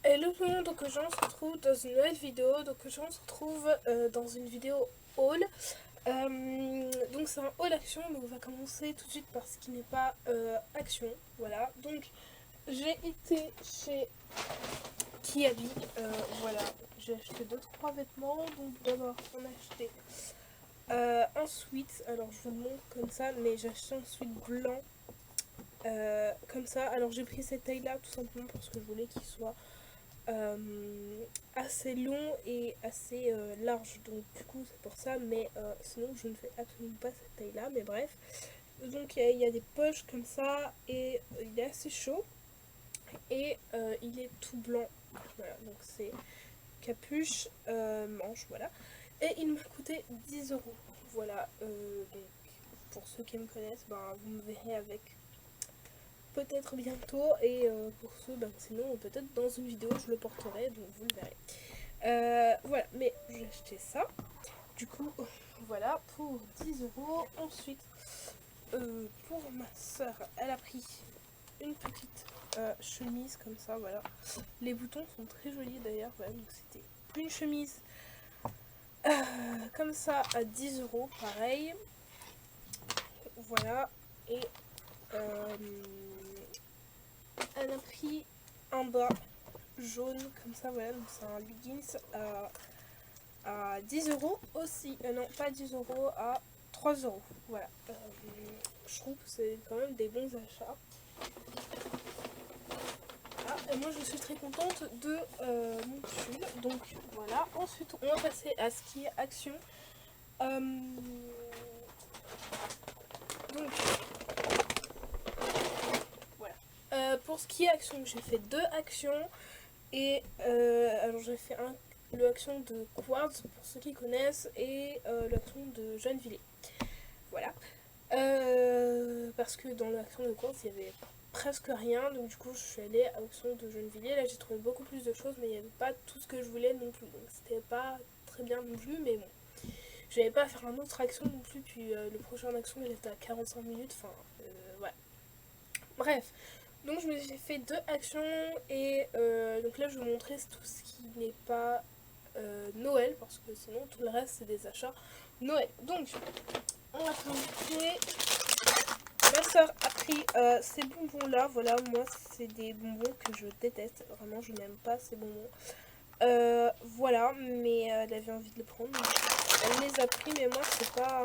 Hello tout le monde, donc aujourd'hui on se retrouve dans une nouvelle vidéo. Donc aujourd'hui on se retrouve dans une vidéo haul. Donc c'est un haul action, donc on va commencer tout de suite par ce qui n'est pas action. Voilà, donc j'ai été chez Kiabi. Voilà, j'ai acheté 2-3 vêtements. Donc d'abord on a acheté un sweat. Alors je vous le montre comme ça, mais j'ai acheté un sweat blanc. Comme ça, alors j'ai pris cette taille là tout simplement parce que je voulais qu'il soit assez long et assez large, donc du coup c'est pour ça, mais sinon je ne fais absolument pas cette taille là, mais bref. Donc il y a des poches comme ça et il est assez chaud et il est tout blanc, voilà, donc c'est capuche, manche, voilà, et il m'a coûté 10 €. Voilà, donc pour ceux qui me connaissent, ben, vous me verrez avec peut-être bientôt, et pour ceux, ben, sinon peut-être dans une vidéo je le porterai, donc vous le verrez. Voilà, mais j'ai acheté ça. Du coup, voilà, pour 10 €. Ensuite, pour ma soeur, elle a pris une petite chemise comme ça, voilà. Les boutons sont très jolis d'ailleurs, voilà, donc c'était une chemise comme ça à 10 €, pareil. Voilà, et elle a pris un bas jaune comme ça, voilà, donc c'est un leggings à 10 € aussi. Non, pas 10 €, à 3 €. Voilà. Je trouve que c'est quand même des bons achats. Ah, et moi je suis très contente de mon pull. Donc voilà. Ensuite, on va passer à ce qui est action. Donc voilà. Pour ce qui est action, j'ai fait 2 actions. Et alors j'ai fait l'action de Quartz pour ceux qui connaissent, et l'action de Gennevilliers. Voilà. Parce que dans l'action de Quartz il y avait presque rien, donc du coup je suis allée à l'action de Gennevilliers. Là j'ai trouvé beaucoup plus de choses, mais il n'y avait pas tout ce que je voulais non plus, donc c'était pas très bien non plus, mais bon. Je n'avais pas à faire un autre action non plus, puis le prochain action il était à 45 minutes, enfin voilà. Bref, donc je me suis fait 2 actions, et donc là je vais vous montrer tout ce qui n'est pas Noël, parce que sinon tout le reste c'est des achats Noël. Donc on va commencer. Ma soeur a pris ces bonbons là, voilà, moi c'est des bonbons que je déteste, vraiment je n'aime pas ces bonbons. Voilà, mais elle avait envie de les prendre, donc elle les a pris, mais moi c'est pas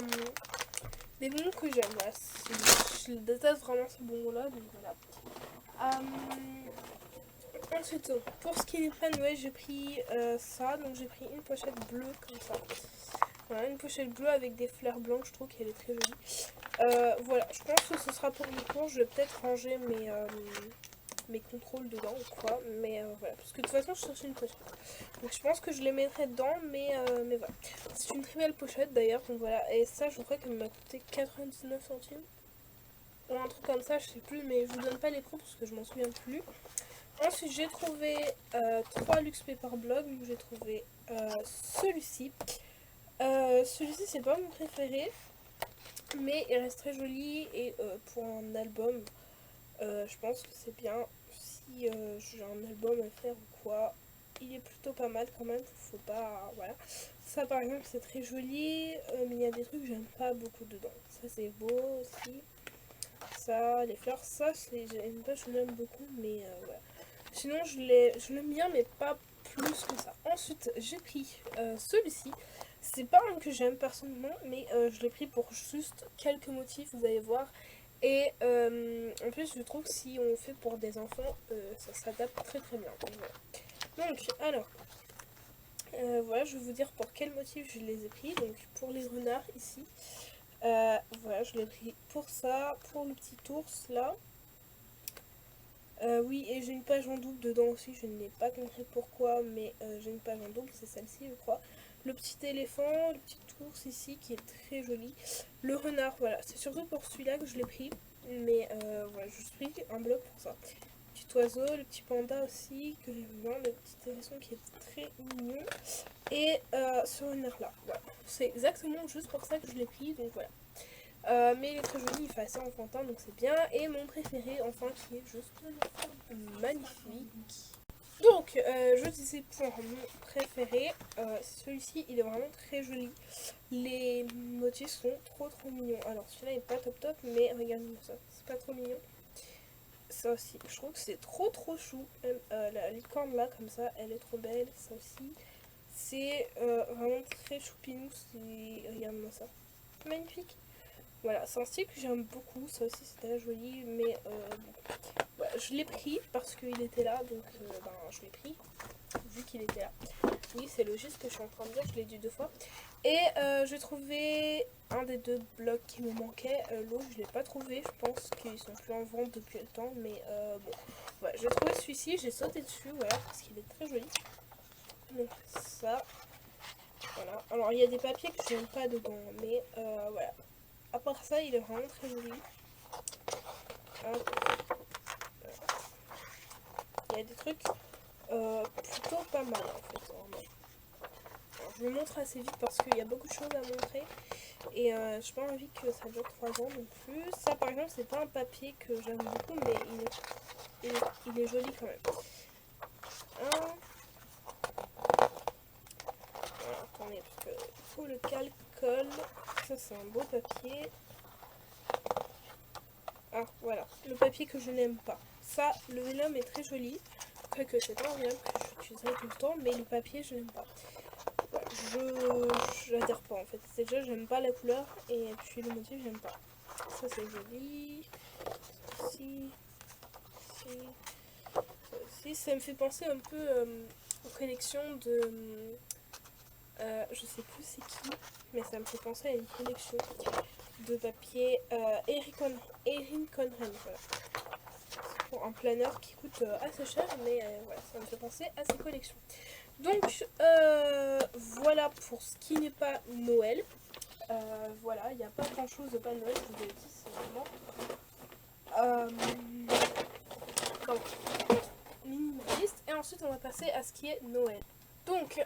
des bonbons que j'aime, voilà. Je déteste vraiment ces bonbons là, donc voilà. Ensuite, pour ce qui est des pas Noël, j'ai pris ça, donc j'ai pris une pochette bleue comme ça. Voilà, une pochette bleue avec des fleurs blanches, je trouve qu'elle est très jolie. Voilà, je pense que ce sera pour mes cours. Je vais peut-être ranger mes contrôles dedans ou quoi, mais voilà, parce que de toute façon je cherche une pochette, donc je pense que je les mettrai dedans, mais voilà, c'est une très belle pochette d'ailleurs, donc voilà. Et ça, je crois qu'elle m'a coûté 99 centimes ou un truc comme ça, je sais plus, mais je vous donne pas les prix parce que je m'en souviens plus. Ensuite j'ai trouvé 3 luxe paper blog, donc j'ai trouvé celui-ci. Celui-ci c'est pas mon préféré, mais il reste très joli, et pour un album, je pense que c'est bien. Si j'ai un album à faire ou quoi, il est plutôt pas mal quand même, faut pas, voilà. Ça par exemple c'est très joli, mais il y a des trucs que j'aime pas beaucoup dedans. Ça c'est beau aussi. Ça, les fleurs, ça j'aime pas, je l'aime beaucoup, mais voilà. Sinon je l'aime bien, mais pas plus que ça. Ensuite j'ai pris celui-ci. C'est pas un que j'aime personnellement, mais je l'ai pris pour juste quelques motifs, vous allez voir. Et en plus, je trouve que si on fait pour des enfants, ça s'adapte très très bien. Donc, voilà. Donc alors, voilà, je vais vous dire pour quel motif je les ai pris. Donc pour les renards ici, voilà, je l'ai pris pour ça, pour le petit ours là. Oui, et j'ai une page en double dedans aussi, je n'ai pas compris pourquoi, mais j'ai une page en double, c'est celle-ci je crois. Le petit éléphant, le petit ours ici qui est très joli. Le renard, voilà, c'est surtout pour celui-là que je l'ai pris, mais voilà, je suis un bloc pour ça. Le petit oiseau, le petit panda aussi, que j'aime bien, le petit hérisson qui est très mignon. Et ce renard-là, voilà. C'est exactement juste pour ça que je l'ai pris, donc voilà. Mais il est très joli, il fait assez enfantin, donc c'est bien. Et mon préféré, enfin, qui est juste magnifique. Donc, je disais pour mon préféré, celui-ci il est vraiment très joli. Les motifs sont trop mignons. Alors celui-là est pas top mais regardez-moi ça, c'est pas trop mignon. Ça aussi, je trouve que c'est trop chou. Même la licorne là, comme ça, elle est trop belle. Ça aussi, c'est vraiment très choupinou. Regarde-moi ça, magnifique. Voilà, c'est un style que j'aime beaucoup. Ça aussi, c'est très joli. Mais bon. Voilà, je l'ai pris parce qu'il était là. Donc, ben, je l'ai pris vu qu'il était là. Oui, c'est logique ce que je suis en train de dire. Je l'ai dit 2 fois. Et j'ai trouvé un des 2 blocs qui me manquait. L'autre, je ne l'ai pas trouvé. Je pense qu'ils sont plus en vente depuis le temps. Mais bon, voilà, j'ai trouvé celui-ci. J'ai sauté dessus, voilà, parce qu'il est très joli. Donc, ça. Voilà. Alors, il y a des papiers que je n'aime pas dedans. Mais voilà. À part ça, il est vraiment très joli. Hop. Il y a des trucs plutôt pas mal en fait. Alors, je le montre assez vite parce qu'il y a beaucoup de choses à montrer. Et j'ai pas envie que ça dure 3 ans non plus. Ça par exemple c'est pas un papier que j'aime beaucoup mais il est joli quand même. Voilà, attendez parce que il faut le calcul. Ça c'est un beau papier. Ah voilà, le papier que je n'aime pas. Ça, le vélum est très joli. Quoique c'est pas un vélum que j'utiliserai tout le temps, mais le papier je n'aime pas. Je n'adhère pas en fait. Déjà j'aime pas la couleur et puis le motif j'aime pas. Ça c'est joli. Si, ça aussi. Ça me fait penser un peu aux collections de... je sais plus c'est qui, mais ça me fait penser à une collection de papier Erin Conran. Voilà. Pour un planeur qui coûte assez cher, mais voilà, ça me fait penser à ces collections. Donc voilà pour ce qui n'est pas Noël. Voilà, il n'y a pas grand chose de pas Noël, je vous ai dit, c'est vraiment minimaliste. Et ensuite on va passer à ce qui est Noël. Donc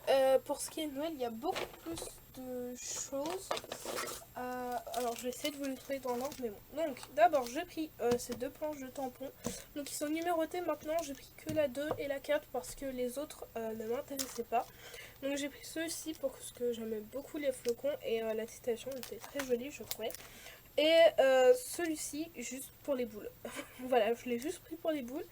pour ce qui est Noël, il y a beaucoup plus de choses. Alors je vais essayer de vous les trouver dans l'ordre, mais bon. Donc d'abord j'ai pris ces 2 planches de tampons. Donc ils sont numérotés maintenant, j'ai pris que la 2 et la 4 parce que les autres ne m'intéressaient pas. Donc j'ai pris ceux-ci parce que j'aimais beaucoup les flocons et la citation était très jolie je trouvais. Et celui-ci juste pour les boules. Voilà, je l'ai juste pris pour les boules.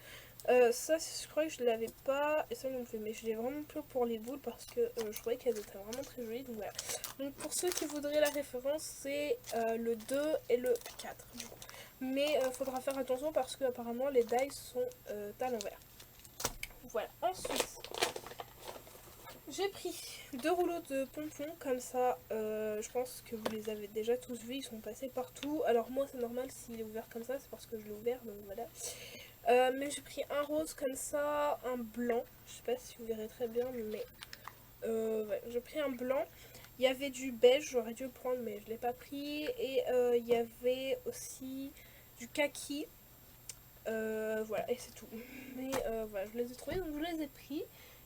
Ça je crois que je l'avais pas et ça non plus, mais je l'ai vraiment pris pour les boules parce que je trouvais qu'elles étaient vraiment très jolies. Donc voilà. Donc pour ceux qui voudraient la référence, c'est le 2 et le 4 du coup. Mais faudra faire attention parce que apparemment les dies sont à l'envers. Voilà. Ensuite j'ai pris 2 rouleaux de pompons comme ça, je pense que vous les avez déjà tous vus, ils sont passés partout. Alors moi c'est normal s'il est ouvert comme ça, c'est parce que je l'ai ouvert, donc voilà. Mais j'ai pris un rose comme ça, un blanc, je sais pas si vous verrez très bien, mais ouais, j'ai pris un blanc. Il y avait du beige, j'aurais dû le prendre mais je l'ai pas pris. Et il y avait aussi du kaki, voilà, et c'est tout. Mais voilà, je les ai trouvés, donc je les ai pris.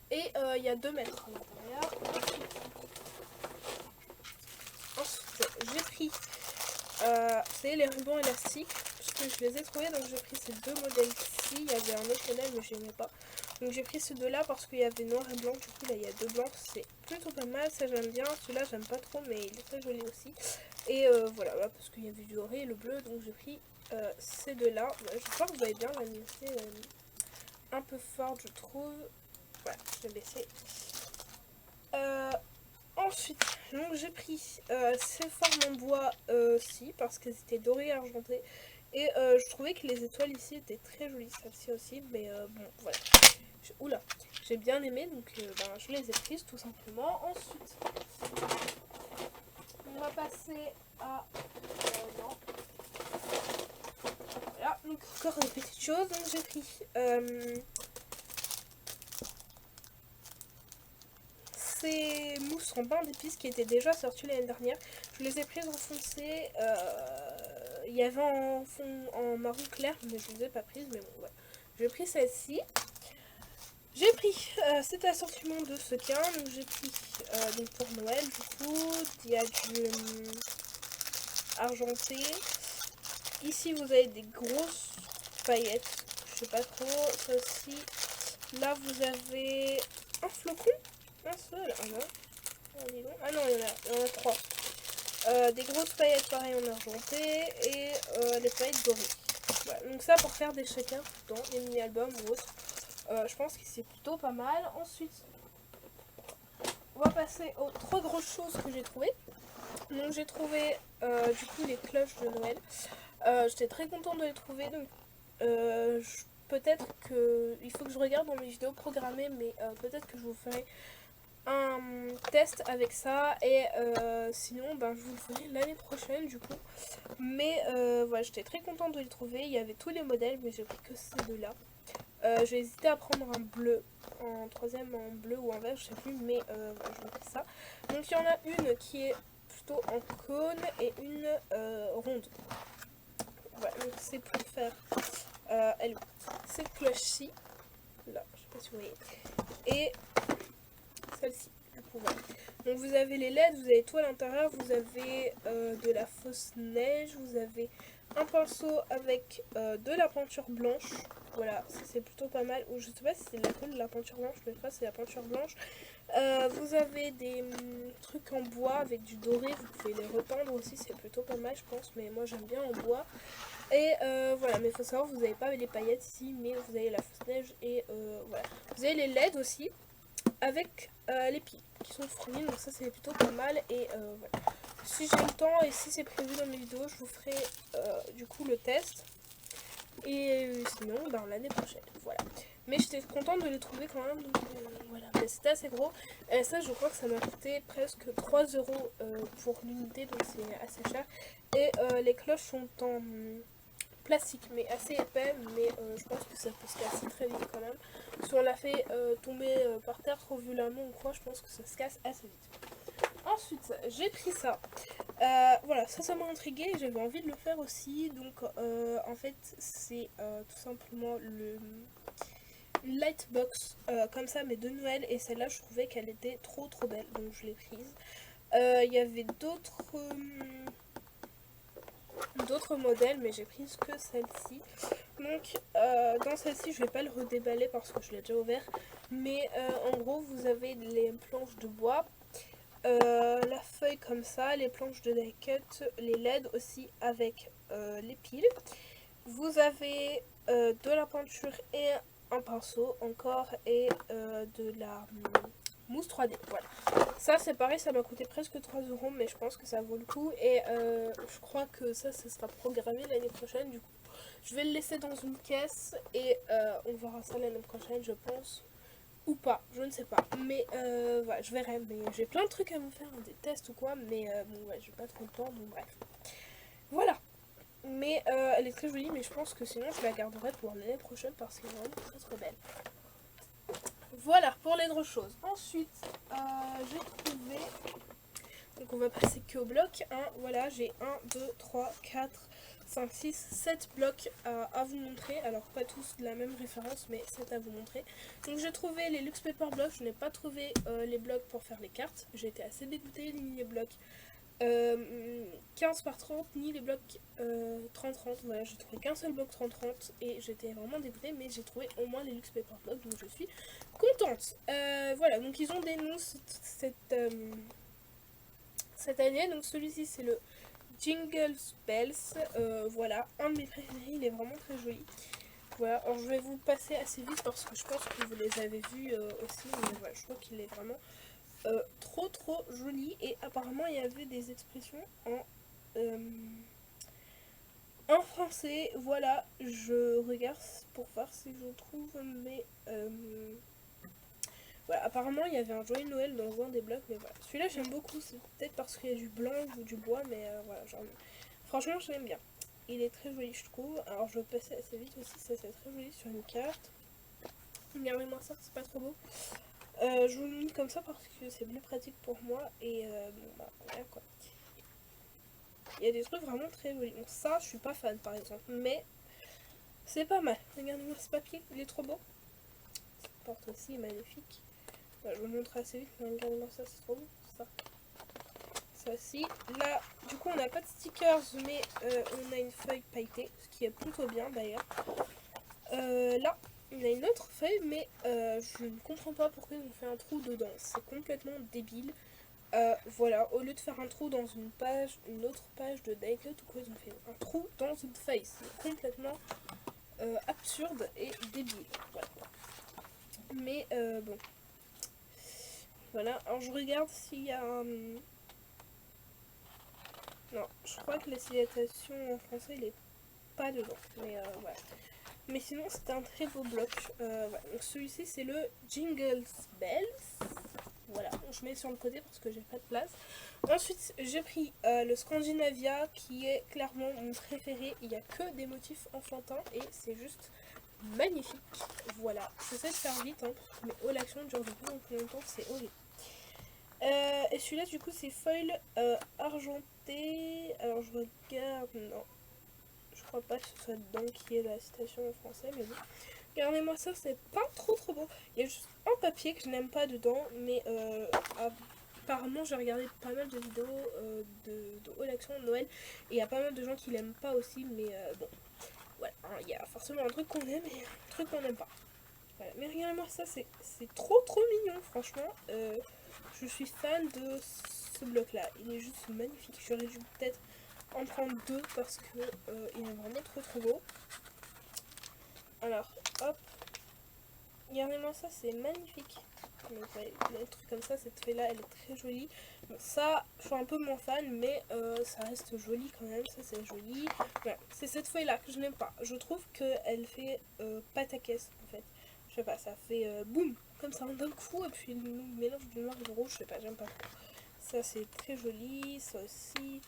Et il y a 2 mètres à l'intérieur. Ensuite, j'ai pris c'est les rubans élastiques. Parce que je les ai trouvés, donc j'ai pris ces 2 modèles-ci. Il y avait un autre modèle, mais je n'aimais pas. Donc j'ai pris ces 2-là parce qu'il y avait noir et blanc. Du coup, là, il y a 2 blancs. C'est plutôt pas mal, ça j'aime bien. Celui-là, j'aime pas trop, mais il est très joli aussi. Et voilà, parce qu'il y avait du doré et le bleu. Donc j'ai pris ces 2-là. Voilà, j'espère que vous allez bien. La lumière un peu forte, je trouve. Voilà, je vais baisser. Ensuite, donc j'ai pris ces formes en bois ci parce qu'elles étaient dorées et argentées. Et je trouvais que les étoiles ici étaient très jolies, celle-ci aussi. Mais bon, voilà. Oula, j'ai bien aimé, donc ben, je les ai prises tout simplement. Ensuite, on va passer à... non. Voilà, donc encore des petites choses. Donc j'ai pris... ces mousses en bain d'épices qui étaient déjà sorties l'année dernière. Je les ai prises en foncé. Il y avait en fond en marron clair, mais je ne les ai pas prises. Mais bon, ouais. J'ai pris celle-ci. J'ai pris cet assortiment de sequins. Donc j'ai pris donc pour Noël. Du coup, il y a du argenté. Ici, vous avez des grosses paillettes. Je sais pas trop. Ça aussi. Là, vous avez un flocon. Un seul. Ah non. Ah non, il y en a 3. Des grosses paillettes pareil en argenté et des paillettes dorées. Voilà. Donc ça pour faire des shakers dans les mini-albums ou autres. Je pense que c'est plutôt pas mal. Ensuite, on va passer aux 3 grosses choses que j'ai trouvées. Donc j'ai trouvé du coup les cloches de Noël. J'étais très contente de les trouver. Donc peut-être que il faut que je regarde dans mes vidéos programmées, mais peut-être que je vous ferai un test avec ça et sinon ben, je vous le ferai l'année prochaine du coup. Mais voilà, j'étais très contente de les trouver. Il y avait tous les modèles, mais j'ai pris que ces deux-là. J'ai hésité à prendre un bleu, en troisième en bleu ou en vert, je sais plus, mais voilà, je vais faire ça. Donc il y en a une qui est plutôt en cône et une ronde. Voilà, donc c'est pour faire cette cloche-ci, là, je sais pas si vous voyez, et celle-ci. Donc vous avez les LED, vous avez tout à l'intérieur, vous avez de la fausse neige, vous avez un pinceau avec de la peinture blanche. Voilà, ça c'est plutôt pas mal. Ou je sais pas si c'est de la colle de la peinture blanche, mais je crois que c'est la peinture blanche. Vous avez des trucs en bois avec du doré, vous pouvez les repeindre aussi, c'est plutôt pas mal je pense, mais moi j'aime bien en bois. Et voilà, mais il faut savoir, vous n'avez pas les paillettes ici, mais vous avez la fausse neige et voilà. Vous avez les LED aussi, avec les piles qui sont fournis, donc ça c'est plutôt pas mal. Et voilà, si j'ai le temps et si c'est prévu dans mes vidéos, je vous ferai du coup le test et sinon ben, l'année prochaine, voilà. Mais j'étais contente de les trouver quand même, donc voilà, mais c'était assez gros et ça je crois que ça m'a coûté presque 3 euros pour l'unité, donc c'est assez cher. Et les cloches sont en plastique mais assez épais, mais je pense que ça peut se casser très vite quand même. Si on la fait tomber par terre trop violemment ou quoi, je pense que ça se casse assez vite. Ensuite, j'ai pris ça. Voilà, ça m'a intrigué, j'avais envie de le faire aussi. Donc en fait, c'est tout simplement une lightbox comme ça, mais de Noël. Et celle-là, je trouvais qu'elle était trop belle, donc je l'ai prise. Il y avait d'autres modèles, mais j'ai prise que celle-ci. Donc dans celle-ci je vais pas le redéballer parce que je l'ai déjà ouvert, mais en gros vous avez les planches de bois, la feuille comme ça, les planches de die cut, les LED aussi avec les piles. Vous avez de la peinture et un pinceau encore et de la mousse 3D. Voilà. Ça c'est pareil, ça m'a coûté presque 3 euros, mais je pense que ça vaut le coup. Et je crois que ça sera programmé l'année prochaine. Du coup, je vais le laisser dans une caisse et on verra ça l'année prochaine, je pense. Ou pas, je ne sais pas. Mais voilà, je verrai. Mais j'ai plein de trucs à vous faire, hein, des tests ou quoi. Mais bon, ouais, j'ai pas trop le temps, donc bref. Voilà. Mais elle est très jolie, mais je pense que sinon je la garderai pour l'année prochaine parce qu'elle est vraiment très belle. Voilà pour les grosses choses. Ensuite, j'ai trouvé. Donc on va passer que au bloc. Voilà, j'ai 1, 2, 3, 4, 5, 6, 7 blocs à vous montrer. Alors pas tous de la même référence, mais 7 à vous montrer. Donc j'ai trouvé les Luxe Paper Blocks. Je n'ai pas trouvé les blocs pour faire les cartes. J'ai été assez dégoûtée, ni les blocs 15 par 30, ni les blocs 30-30. Voilà, j'ai trouvé qu'un seul bloc 30-30 et j'étais vraiment dégoûtée, mais j'ai trouvé au moins les Luxe Paper Blocks, donc je suis contente. Voilà, donc ils ont des noms cette année. Donc celui-ci c'est le Jingle Bells. Voilà, un de mes préférés, il est vraiment très joli. Voilà, alors je vais vous le passer assez vite parce que je pense que vous les avez vus aussi, mais voilà, je trouve qu'il est vraiment trop joli. Et apparemment il y avait des expressions en français. Voilà, je regarde pour voir si je trouve, mais voilà, apparemment il y avait un joyeux Noël dans un des blocs, mais voilà. Celui-là j'aime beaucoup, c'est peut-être parce qu'il y a du blanc ou du bois, mais voilà, franchement je l'aime bien. Il est très joli je trouve. Alors je vais passer assez vite aussi, ça c'est très joli sur une carte. Regardez-moi ça, c'est pas trop beau. Je vous le mets comme ça parce que c'est plus pratique pour moi et bon bah voilà quoi. Il y a des trucs vraiment très jolis. Donc ça je suis pas fan par exemple, mais c'est pas mal. Regardez-moi ce papier, il est trop beau. Cette porte aussi est magnifique. Je vous montre assez vite, mais regardez-moi ça, c'est trop beau, ça. Ça aussi. Là, du coup, on n'a pas de stickers, mais on a une feuille pailletée, ce qui est plutôt bien d'ailleurs. Là, Il y a une autre feuille, mais je ne comprends pas pourquoi ils ont fait un trou dedans. C'est complètement débile. Voilà, au lieu de faire un trou dans une autre page de die cut, ou quoi, ils ont fait un trou dans une feuille. C'est complètement absurde et débile. Voilà. Mais bon. Voilà, alors je regarde s'il y a un... Non, je crois que la citation en français, il est pas dedans. Mais voilà. Mais sinon, c'était un très beau bloc. Voilà. Donc celui-ci, c'est le Jingles Bells. Voilà, je mets sur le côté parce que j'ai pas de place. Ensuite, j'ai pris le Scandinavia qui est clairement mon préféré. Il n'y a que des motifs enfantins et c'est juste magnifique. Voilà, j'essaie de faire vite, hein, mais oh, l'action dure de plus en plus longtemps, c'est horrible. Et celui-là, du coup, c'est foil argenté. Alors, je regarde. Non, je crois pas que ce soit dedans qui est la citation en français, mais bon. Regardez-moi ça, c'est pas trop beau. Il y a juste un papier que je n'aime pas dedans, mais apparemment j'ai regardé pas mal de vidéos de haul action de Noël et il y a pas mal de gens qui l'aiment pas aussi, mais bon, voilà, hein, il y a forcément un truc qu'on aime et un truc qu'on n'aime pas. Voilà. Mais regardez-moi ça, c'est trop mignon, franchement. Je suis fan de ce bloc là, il est juste magnifique. J'aurais dû peut-être en prendre deux parce que il est vraiment trop beau. Alors, hop, regardez-moi ça, c'est magnifique. Donc, ouais, des trucs comme ça, cette feuille là, elle est très jolie. Bon, ça, je suis un peu moins fan, mais ça reste joli quand même. Ça, c'est joli. Voilà. C'est cette feuille là que je n'aime pas. Je trouve qu'elle fait pataquès en fait. Je sais pas, ça fait boum, comme ça d'un coup, et puis le mélange du noir et du rouge, je sais pas, j'aime pas trop. Ça, c'est très joli. Ça aussi.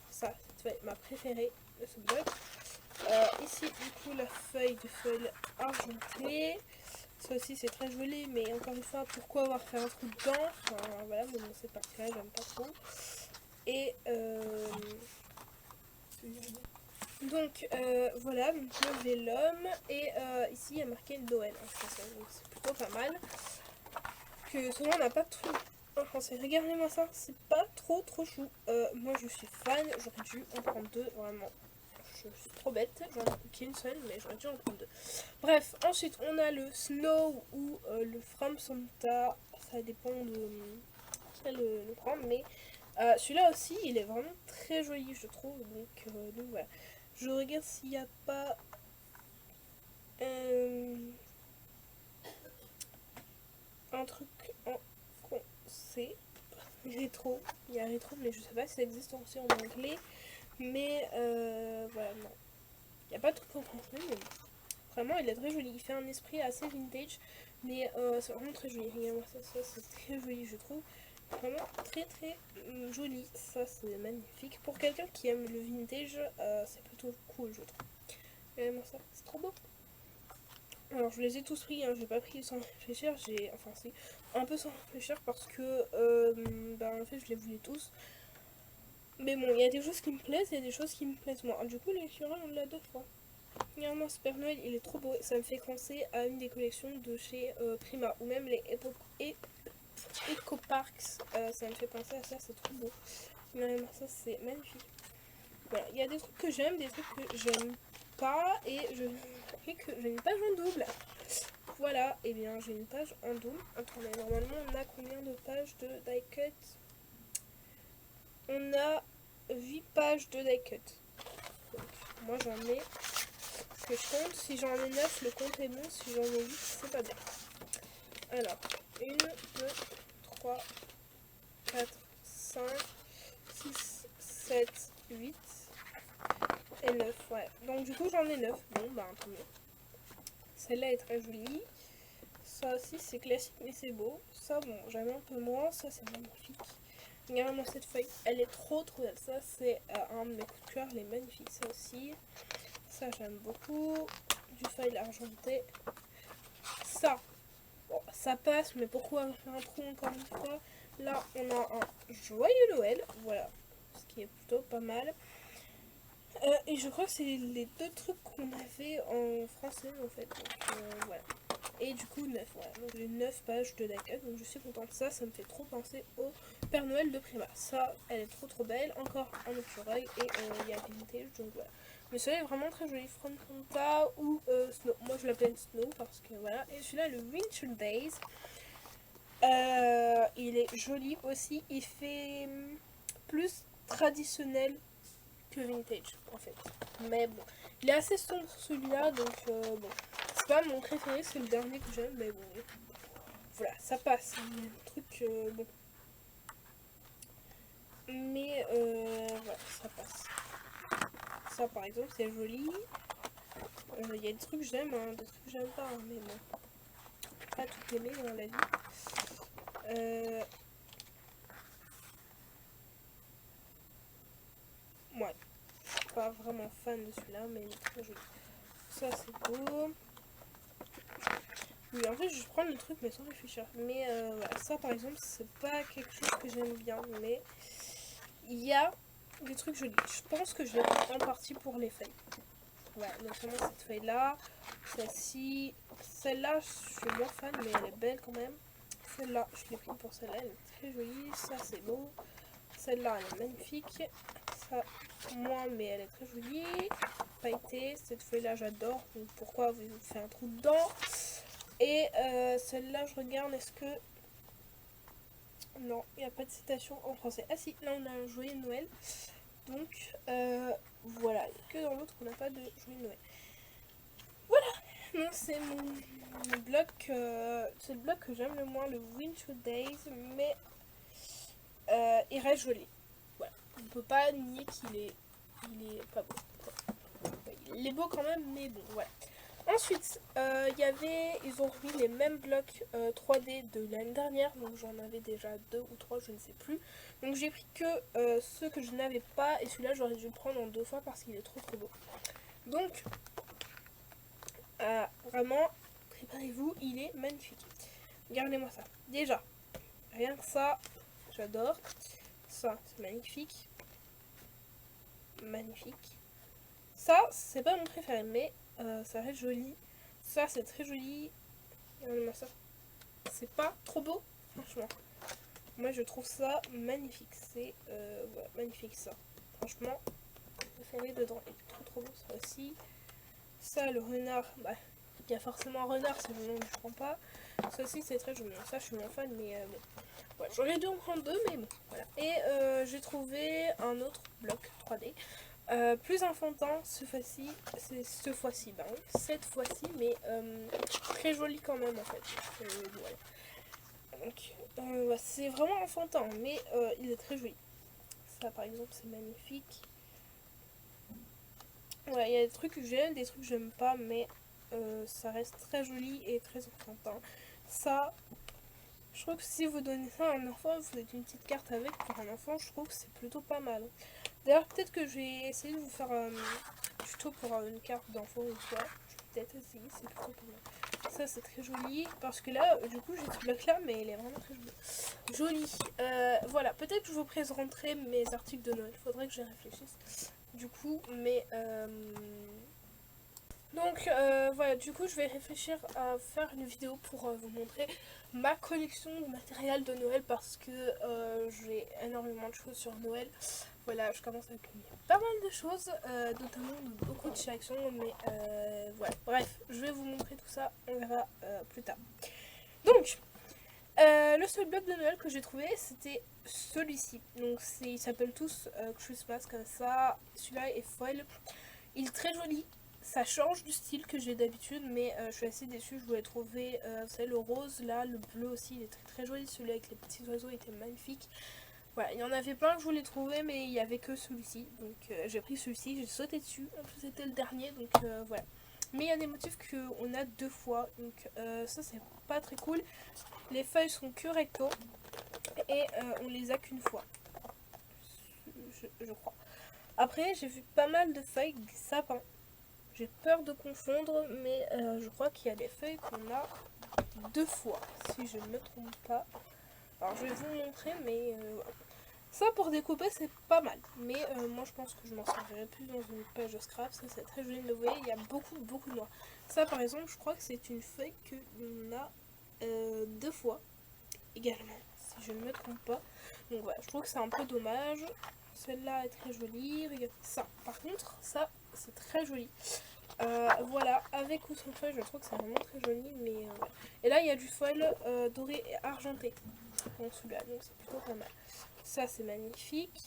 Ça, cette feuille, ma préférée de ce bloc. Ici, du coup, la feuille de feuille argentée. Ça aussi, c'est très joli, mais encore une fois, pourquoi avoir fait un trou dedans? Enfin, voilà, mais bon, cette partie-là, j'aime pas trop. Et donc, voilà, donc le vélum. Et ici, il y a marqué Noël en français, donc c'est plutôt pas mal. Que souvent, on n'a pas de truc en français. Regardez-moi ça, c'est pas trop chou. Moi, je suis fan, j'aurais dû en prendre deux, vraiment. Je suis trop bête, j'en ai qu'une seule, mais j'aurais dû en prendre deux. Bref, ensuite on a le Snow ou le From Santa, ça dépend de qui le prendre, mais celui-là aussi il est vraiment très joli je trouve, donc voilà. Je regarde s'il n'y a pas un truc en français, rétro, il y a rétro, mais je sais pas si ça existe aussi en anglais, mais voilà, non. Il n'y a pas de truc en français, mais vraiment, il est très joli. Il fait un esprit assez vintage, mais c'est vraiment très joli. Regarde-moi ça, c'est très joli, je trouve. Vraiment très joli. Ça, c'est magnifique. Pour quelqu'un qui aime le vintage, c'est plutôt cool, je trouve. Regarde-moi ça, c'est trop beau. Alors, je les ai tous pris, hein. J'ai pas pris sans réfléchir. Enfin, si, un peu sans réfléchir parce que, en fait, je les voulais tous. Mais bon, il y a des choses qui me plaisent, il y a des choses qui me plaisent moins. Du coup, l'écureuil, on l'a deux fois. Regarde-moi, ce Père Noël, il est trop beau. Ça me fait penser à une des collections de chez Prima. Ou même les Eco Parks. Ça me fait penser à ça, c'est trop beau. Regarde-moi ça, c'est magnifique. Voilà, il y a des trucs que j'aime, des trucs que j'aime pas. Et que j'ai une page en double. Voilà, et bien j'ai une page en double. Attendez, normalement on a combien de pages de die cut? On a 8 pages de die cut. Donc, moi j'en ai... que je compte, si j'en ai 9, le compte est bon, si j'en ai 8, c'est pas bien. Alors, 1, 2, 3, 4, 5, 6, 7, 8 et 9, ouais. Donc du coup j'en ai 9, bon bah un peu mieux. Celle-là est très jolie. Ça aussi c'est classique mais c'est beau. Ça bon, j'aime un peu moins, ça c'est magnifique. Regardez-moi cette feuille, elle est trop belle. Ça c'est un de mes coups de cœur, elle est magnifique. Ça aussi, ça j'aime beaucoup. Du feuille argenté. Ça, bon, ça passe, mais pourquoi faire un trou encore une fois? Là, on a un joyeux Noël, voilà, ce qui est plutôt pas mal. Et je crois que c'est les deux trucs qu'on avait en français en fait. Donc, voilà. Et du coup 9, voilà. Donc j'ai 9 pages de die-cut, donc je suis contente. Ça me fait trop penser au Père Noël de Prima. Ça, elle est trop belle. Encore un écureuil et il y a vintage, donc voilà. Mais celui-là est vraiment très joli, Front Fanta ou Snow. Moi je l'appelle Snow parce que voilà. Et celui-là, le Winter Days. Il est joli aussi. Il fait plus traditionnel que vintage en fait. Mais bon, il est assez sombre celui-là, donc bon. C'est pas mon préféré, c'est le dernier que j'aime, mais bon. Voilà, ça passe. Un truc bon. Mais voilà, ça passe. Ça par exemple, c'est joli. Il y a des trucs que j'aime, hein, des trucs que j'aime pas, hein, mais bon. Pas tout aimer dans la vie. Ouais, je suis pas vraiment fan de celui-là, mais il est très joli. Ça c'est beau. Oui, en fait, je prends le truc, mais sans réfléchir. Mais voilà, ça par exemple, c'est pas quelque chose que j'aime bien, mais il y a des trucs jolis. Je pense que je vais prendre en partie pour les feuilles. Voilà, notamment cette feuille-là, celle-ci. Celle-là, je suis moins fan, mais elle est belle quand même. Celle-là, je l'ai pris pour celle-là, elle est très jolie. Ça, c'est beau. Celle-là, elle est magnifique. Ça, moins, mais elle est très jolie. Pailletée, cette feuille-là, j'adore. Donc, pourquoi vous faites un trou dedans? Et celle-là, je regarde, est-ce que... Non, il n'y a pas de citation en français. Ah si, là, on a un joyeux Noël. Donc, voilà. Que dans l'autre, on n'a pas de joyeux Noël. Voilà. Non, c'est mon bloc. C'est le bloc que j'aime le moins, le Winter Days. Mais il reste joli. Voilà. On peut pas nier qu'il est... Il est pas beau. Il est beau quand même, mais bon, voilà. Ensuite, ils ont remis les mêmes blocs 3D de l'année dernière, donc j'en avais déjà 2 ou 3, je ne sais plus. Donc j'ai pris que ceux que je n'avais pas, et celui-là j'aurais dû le prendre en 2 fois parce qu'il est trop beau. Donc, vraiment, préparez-vous, il est magnifique. Regardez-moi ça. Déjà, rien que ça, j'adore. Ça, c'est magnifique. Magnifique. Ça, c'est pas mon préféré, mais ça reste joli. Ça, c'est très joli. Regardez-moi ça. C'est pas trop beau, franchement. Moi, je trouve ça magnifique. C'est voilà, magnifique, ça. Franchement, préféré dedans. Il est trop beau, ça aussi. Ça, le renard, bah, il y a forcément un renard, c'est le nom que je prends pas. Ça aussi, c'est très joli. Ça, je suis moins fan, mais bon. Ouais, j'aurais dû en prendre 2, mais bon, voilà. Et j'ai trouvé un autre bloc 3D. Plus enfantin cette fois-ci, cette fois-ci, mais très joli quand même en fait. Voilà. Donc c'est vraiment enfantin, mais il est très joli. Ça par exemple c'est magnifique. Ouais, il y a des trucs que j'aime, des trucs que j'aime pas, mais ça reste très joli et très enfantin. Ça, je trouve que si vous donnez ça à un enfant, vous faites une petite carte avec pour un enfant, je trouve que c'est plutôt pas mal. D'ailleurs, peut-être que je vais essayer de vous faire un tuto pour une carte d'enfant ou quoi. Je vais peut-être essayer, c'est plutôt pas mal. Ça, c'est très joli. Parce que là, du coup, j'ai ce bloc-là, mais il est vraiment très joli. Voilà, peut-être que je vous présenterai mes articles de Noël. Faudrait que j'y réfléchisse. Du coup, mais... Donc voilà, du coup je vais réfléchir à faire une vidéo pour vous montrer ma collection de matériel de Noël parce que j'ai énormément de choses sur Noël. Voilà, je commence à accumuler pas mal de choses, notamment beaucoup de réactions, mais voilà. Bref, je vais vous montrer tout ça, on verra plus tard. Donc, le seul bloc de Noël que j'ai trouvé, c'était celui-ci. Donc ils s'appellent tous Christmas comme ça. Celui-là est foil. Il est très joli. Ça change du style que j'ai d'habitude, mais je suis assez déçue. Je voulais trouver, vous savez, le rose là, le bleu aussi, il est très joli. Celui avec les petits oiseaux était magnifique. Voilà, il y en avait plein que je voulais trouver, mais il n'y avait que celui-ci. Donc j'ai pris celui-ci, j'ai sauté dessus. En plus, c'était le dernier, donc voilà. Mais il y a des motifs qu'on a 2 fois, donc ça c'est pas très cool. Les feuilles sont que recto et on les a qu'une fois, je crois. Après, j'ai vu pas mal de feuilles sapin. J'ai peur de confondre, mais je crois qu'il y a des feuilles qu'on a 2 fois, si je ne me trompe pas. Alors je vais vous montrer, mais ça pour découper c'est pas mal. Mais moi je pense que je m'en servirai plus dans une page de scrap. Ça c'est très joli, vous voyez, il y a beaucoup de noix. Ça par exemple, je crois que c'est une feuille que l'on a 2 fois également, si je ne me trompe pas. Donc voilà, je trouve que c'est un peu dommage. Celle-là est très jolie. Regardez ça. Par contre, ça, c'est très joli. Voilà, avec ou sans feuille, je trouve que c'est vraiment très joli. Mais ouais. Et là, il y a du foil doré et argenté en dessous là, donc c'est plutôt pas mal. Ça, c'est magnifique.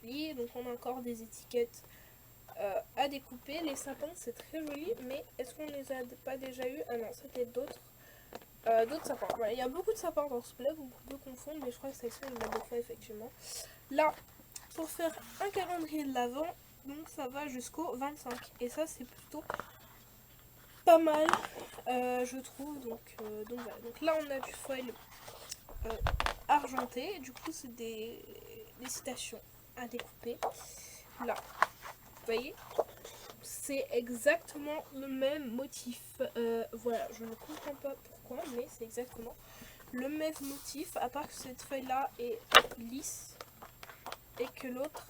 Joli. Donc, on a encore des étiquettes à découper. Les sapins, c'est très joli, mais est-ce qu'on les a pas déjà eu? Ah non, c'était d'autres sapins. Voilà, il y a beaucoup de sapins dans ce blog, on peut confondre, mais je crois que c'est ça, il y en a deux fois effectivement. Là, pour faire un calendrier de l'Avent, donc ça va jusqu'au 25. Et ça, c'est plutôt pas mal, je trouve. Donc voilà. Donc là, on a du foil argenté. Du coup, c'est des citations à découper. Là, vous voyez, c'est exactement le même motif. Voilà, je ne comprends pas pourquoi, mais c'est exactement le même motif, à part que cette feuille là est lisse et que l'autre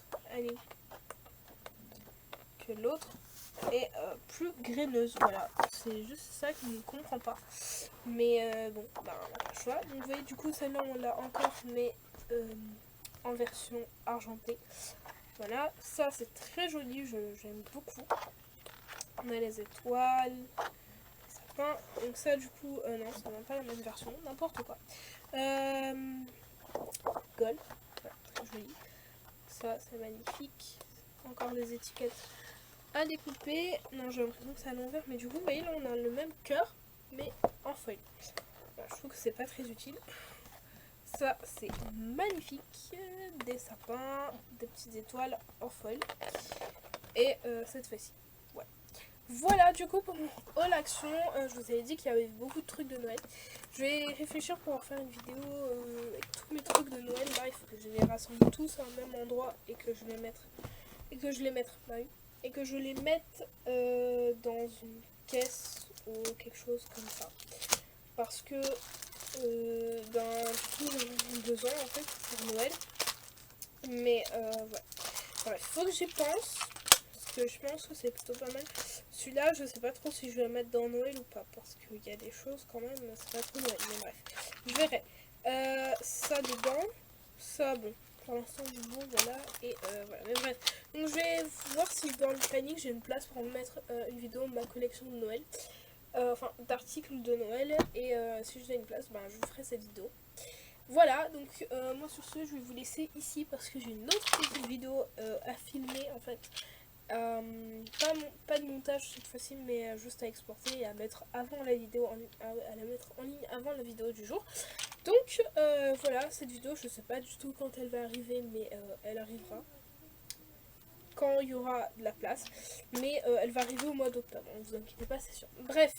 est plus graineuse. Voilà, c'est juste ça que je ne comprends pas, mais bon, bah on n'a pas le choix. Donc vous voyez, du coup celle-là on l'a encore, mais en version argentée. Voilà, ça c'est très joli, j'aime beaucoup. On a les étoiles, les sapins. Donc ça du coup, non, ça n'a pas la même version, n'importe quoi. Gold, voilà, très joli. Ça c'est magnifique. Encore des étiquettes à découper. Non, j'ai l'impression que c'est à l'envers, mais du coup, vous voyez, là on a le même cœur, mais en feuille. Voilà, je trouve que c'est pas très utile. Ça c'est magnifique. Des sapins, des petites étoiles en foil. Et cette fois-ci. Ouais. Voilà, du coup, pour mon haul action, je vous avais dit qu'il y avait beaucoup de trucs de Noël. Je vais réfléchir pour en faire une vidéo avec tous mes trucs de Noël. Là, il faut que je les rassemble tous à un même endroit et que je les mette. Et que je les mette, bah oui. Et que je les mette dans une caisse ou quelque chose comme ça. Parce que, ben, du coup, j'en ai besoin en fait pour Noël. Mais, ouais. Bref, faut que j'y pense. Parce que je pense que c'est plutôt pas mal. Celui-là, je sais pas trop si je vais le mettre dans Noël ou pas. Parce qu'il y a des choses quand même, c'est pas trop Noël. Mais bref, je verrai. Ça dedans. Ça, bon. Pour l'instant, bon, voilà. Et voilà. Mais bref. Donc, je vais voir si dans le planning, j'ai une place pour mettre une vidéo de ma collection de Noël. Enfin, d'articles de Noël. Et si j'ai une place, ben, je vous ferai cette vidéo. Voilà, donc moi sur ce, je vais vous laisser ici parce que j'ai une autre petite vidéo à filmer en fait. Pas de montage cette fois-ci, mais juste à exporter et à mettre avant la vidéo à la mettre en ligne avant la vidéo du jour. Donc voilà, cette vidéo, je sais pas du tout quand elle va arriver, mais elle arrivera quand il y aura de la place. Mais elle va arriver au mois d'octobre, ne vous inquiétez pas, c'est sûr. Bref,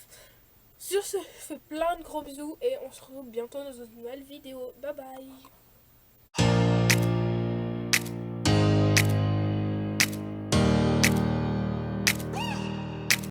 sur ce, je fais plein de gros bisous et on se retrouve bientôt dans une nouvelle vidéo. Bye bye.